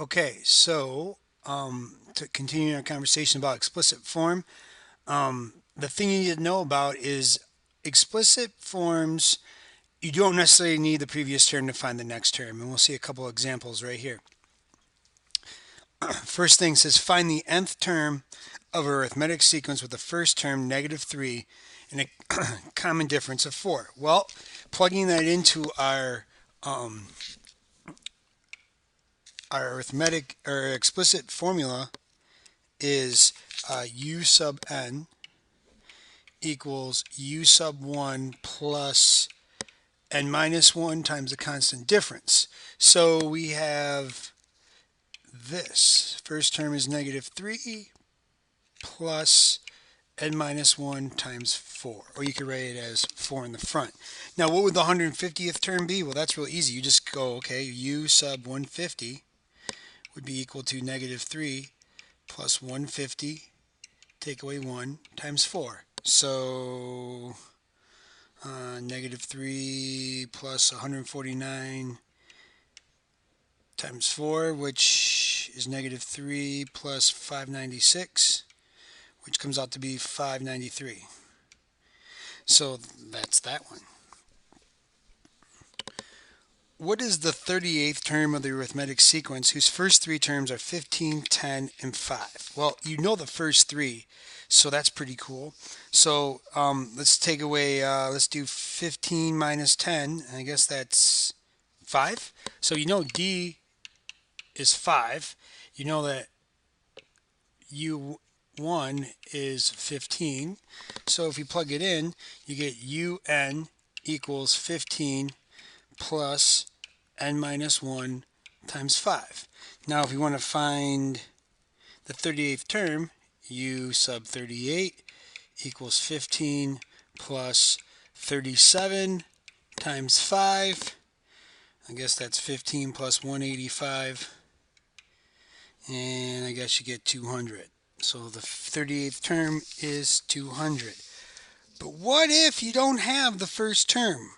Okay, so to continue our conversation about explicit form, the thing you need to know about is explicit forms. You don't necessarily need the previous term to find the next term, and we'll see a couple examples right here. First thing says find the nth term of a arithmetic sequence with the first term -3 and a common difference of 4. Well, plugging that into our arithmetic or explicit formula is u sub n equals u sub 1 plus n minus 1 times the constant difference. So we have this. First term is -3 plus n minus 1 times 4. Or you could write it as 4 in the front. Now what would the 150th term be? Well, that's real easy. You just go, okay, u sub 150 would be equal to -3 plus 150, take away 1, times 4. So -3 plus 149 times 4, which is -3 plus 596, which comes out to be 593. So that's that one. What is the 38th term of the arithmetic sequence whose first three terms are 15, 10, and 5? Well, you know the first three, so that's pretty cool. So let's take away, let's do 15 minus 10, and I guess that's 5. So you know D is 5. You know that U1 is 15. So if you plug it in, you get UN equals 15 plus n minus 1 times 5. Now if we want to find the 38th term, u sub 38 equals 15 plus 37 times 5. I guess that's 15 plus 185. And I guess you get 200. So the 38th term is 200. But what if you don't have the first term?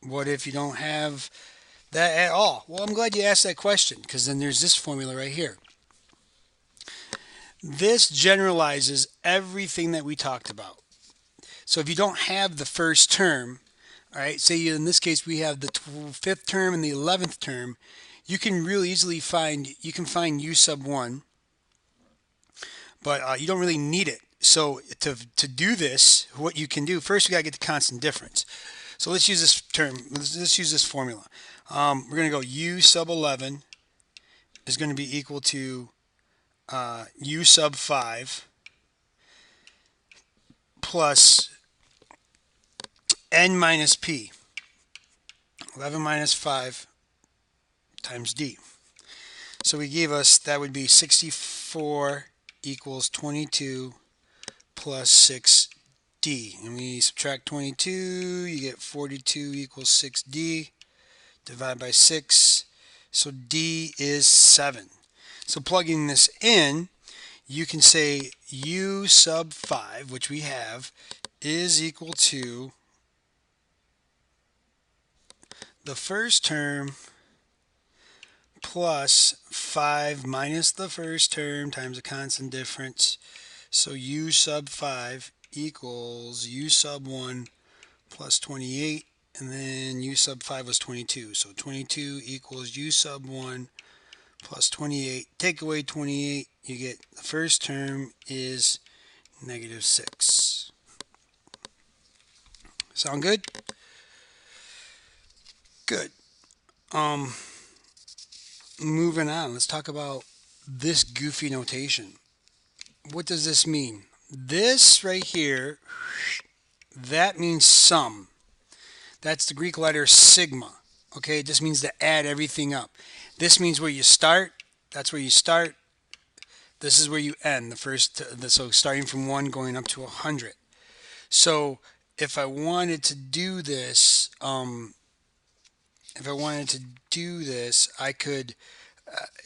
What if you don't have that at all? Well, I'm glad you asked that question, because then there's this formula right here. This generalizes everything that we talked about. So if you don't have the first term, all right, say in this case we have the 5th term and the 11th term, you can really easily find u sub 1, but you don't really need it. So to do this, what you can do, first we got to get the constant difference. So let's use this term, let's use this formula. We're going to go u sub 11 is going to be equal to u sub 5 plus n minus p. 11 minus 5 times d. So we gave us, that would be 64 equals 22 plus 6d. And we subtract 22, you get 42 equals 6d. Divide by 6. So d is 7. So plugging this in, you can say u sub 5, which we have, is equal to the first term plus 5 minus the first term times a constant difference. So u sub 5 equals u sub 1 plus 28, and then u sub 5 was 22. So 22 equals u sub 1 plus 28. Take away 28, you get the first term is -6. Sound good? Good. Moving on, let's talk about this goofy notation. What does this mean? This right here, that means sum. That's the Greek letter sigma. Okay, it just means to add everything up. This means where you start. That's where you start. This is where you end. So starting from 1 going up to 100. So if I wanted to do this, I could.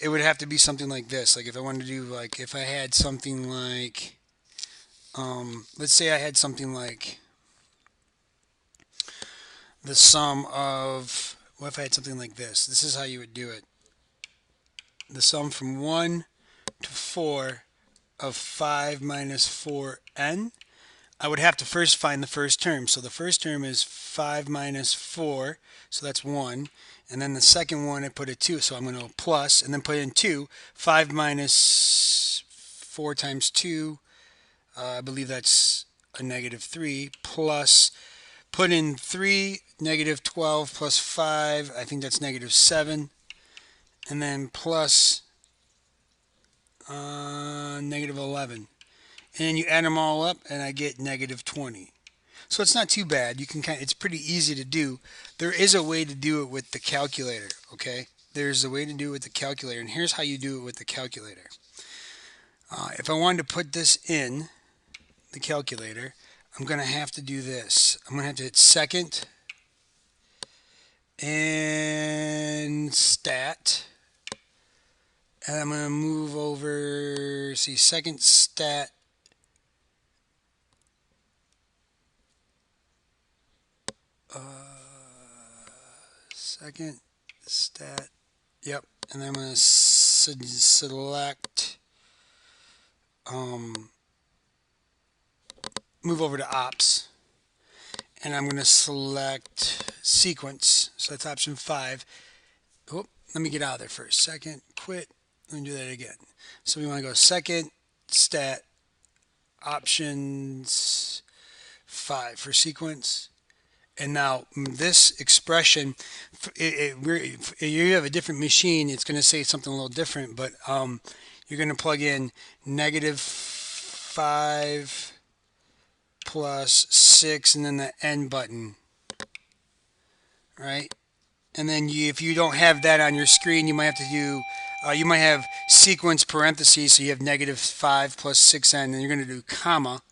It would have to be something like this. Like if I wanted to do, like if I had something like, let's say I had something like the sum of. What if I had something like this? This is how you would do it. the sum from 1 to 4 of 5 minus 4n, I would have to first find the first term. So the first term is 5 minus 4, so that's 1. And then the second one I put a 2, so I'm going to plus, and then put in 2. 5 minus 4 times 2, I believe that's a negative 3, plus, put in 3, negative 12 plus 5, I think that's negative 7, and then plus negative 11. And then you add them all up and I get negative 20. So it's not too bad. You can it's pretty easy to do. There is a way to do it with the calculator, okay? There's a way to do it with the calculator, and here's how you do it with the calculator. If I wanted to put this in the calculator, I'm going to have to do this. I'm going to have to hit second and stat. And I'm going to move over, see, second stat. Second stat. Yep. And then I'm going to select, move over to ops. And I'm going to select sequence. So that's option 5. Oh, let me get out of there first. Second, quit. Let me do that again. So we want to go second, stat, options 5 for sequence. And now this expression, you have a different machine, it's going to say something a little different, but you're going to plug in negative 5 plus 6 and then the N button, right? And then if you don't have that on your screen, you might have to do, you might have sequence parentheses, so you have negative 5 plus 6n, and you're going to do comma,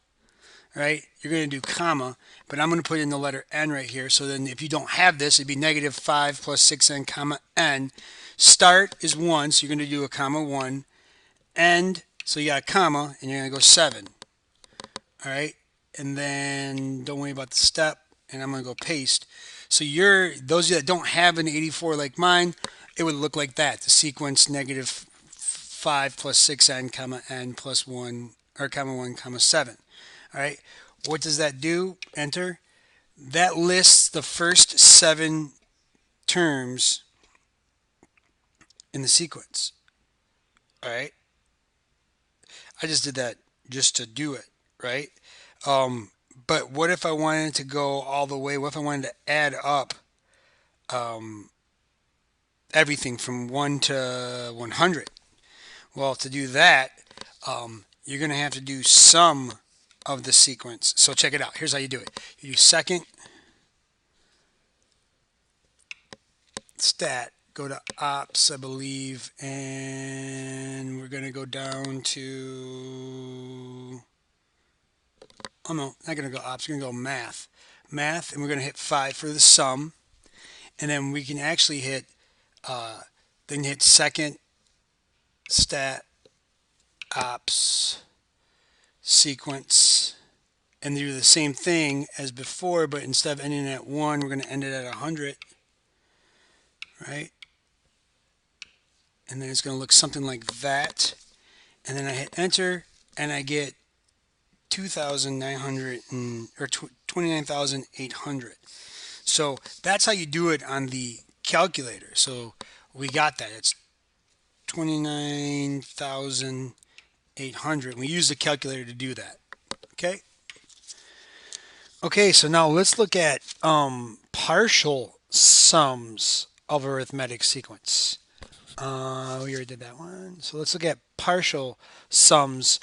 right? You're going to do comma, but I'm going to put in the letter n right here. So then if you don't have this, it'd be negative 5 plus 6n comma n. Start is 1, so you're going to do a comma 1. End, so you got a comma, and you're going to go 7. All right? And then don't worry about the step, and I'm going to go paste. So those of you that don't have an 84 like mine, it would look like that. The sequence negative 5 plus 6n comma n plus 1, or comma 1 comma 7. All right, what does that do? Enter. That lists the first 7 terms in the sequence. All right, I just did that just to do it, right? But what if I wanted to go all the way? What if I wanted to add up everything from 1 to 100? Well, to do that, you're going to have to do sum of the sequence. So check it out. Here's how you do it. You do second stat, go to ops, I believe, and we're going to go down to, oh no, not going to go ops, we're going to go math. Math, and we're going to hit 5 for the sum, and then we can actually hit, then hit second stat, ops, sequence, and do the same thing as before, but instead of ending at 1, we're going to end it at 100, right? And then it's going to look something like that. And then I hit enter, and I get 2,900 or 29,800. So that's how you do it on the calculator. So we got that. It's 29,800. We use the calculator to do that. Okay. Okay, so now let's look at partial sums of arithmetic sequence. We already did that one. So let's look at partial sums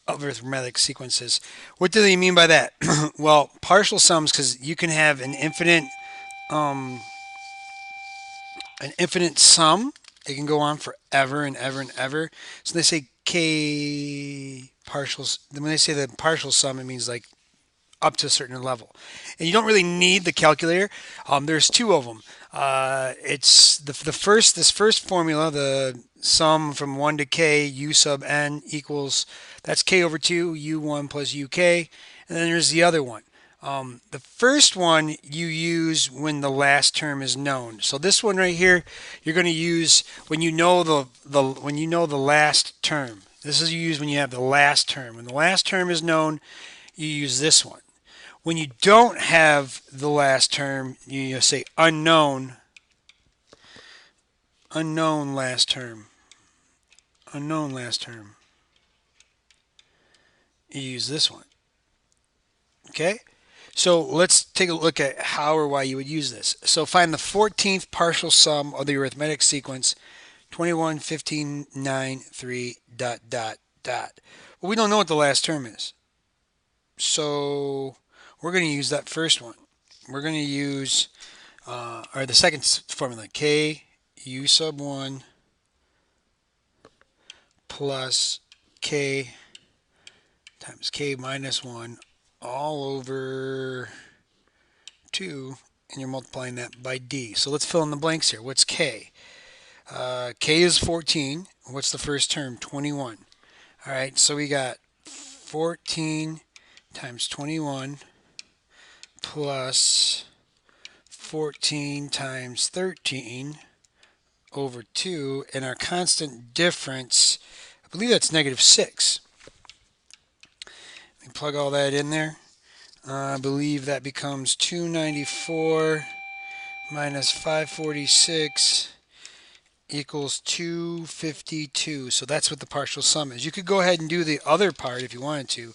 of arithmetic sequences. What do they mean by that? Well, partial sums, because you can have an infinite sum. It can go on forever and ever and ever. So they say k partials. When they say the partial sum, it means like up to a certain level. And you don't really need the calculator. There's 2 of them. It's this first formula, the sum from 1 to k, u sub n equals, that's k over 2, u1 plus uk. And then there's the other one. The first one you use when the last term is known. So this one right here, you're going to use when you know the last term. This is you use when you have the last term. When the last term is known, you use this one. When you don't have the last term, you say unknown, unknown last term, unknown last term. You use this one. Okay? So let's take a look at how or why you would use this. So find the 14th partial sum of the arithmetic sequence 21, 15, 9, 3, dot, dot, dot. Well, we don't know what the last term is. So we're going to use that first one. We're going to use, or the second formula, k u sub 1 plus k times k minus 1 all over 2, and you're multiplying that by d. So let's fill in the blanks here. What's k? K is 14. What's the first term? 21. All right, so we got 14 times 21 plus 14 times 13 over 2, and our constant difference, I believe that's -6. Let me plug all that in there. I believe that becomes 294 minus 546 equals 252. So that's what the partial sum is. You could go ahead and do the other part if you wanted to,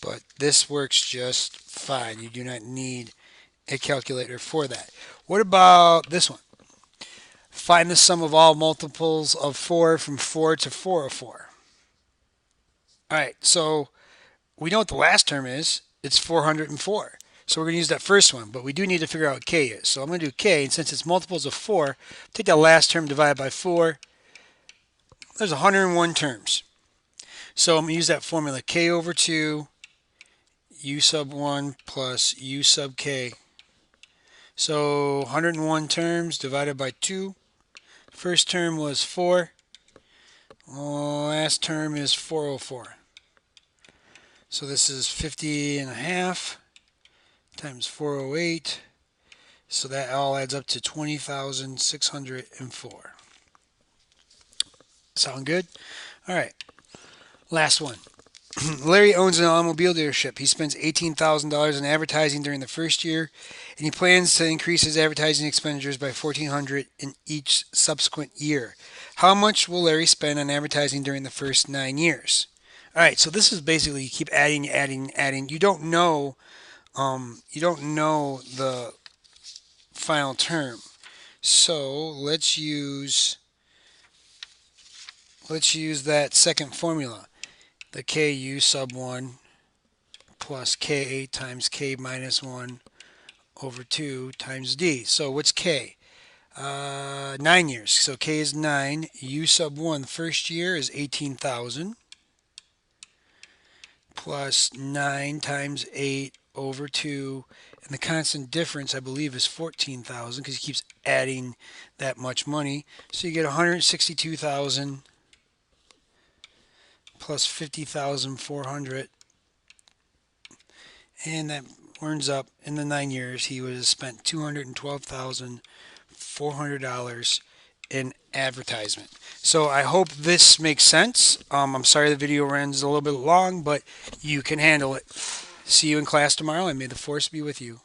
but this works just fine. You do not need a calculator for that. What about this one? Find the sum of all multiples of 4 from 4 to 404. All right, so we know what the last term is. It's 404. So we're going to use that first one, but we do need to figure out what k is. So I'm going to do k, and since it's multiples of 4, take that last term divided by 4. There's 101 terms. So I'm going to use that formula, k over 2, u sub 1 plus u sub k. So 101 terms divided by 2. First term was 4. Last term is 404. So this is 50 and a half times 408. So that all adds up to 20,604. Sound good? All right. Last one. Larry owns an automobile dealership. He spends $18,000 in advertising during the first year, and he plans to increase his advertising expenditures by $1,400 in each subsequent year. How much will Larry spend on advertising during the first 9 years? All right, so this is basically you keep adding, adding, adding. You don't know the final term. So let's use that second formula, the ku sub 1 plus k times k minus 1 over 2 times d. So what's k? 9 years. So k is 9. U sub 1, the first year is 18,000 plus 9 times 8 over 2. And the constant difference, I believe, is 14,000 because he keeps adding that much money. So you get 162,000 plus 50,400. And that earns up in the 9 years he would have spent $212,400 in advertisement. So I hope this makes sense. I'm sorry the video runs a little bit long, but you can handle it. See you in class tomorrow, and may the force be with you.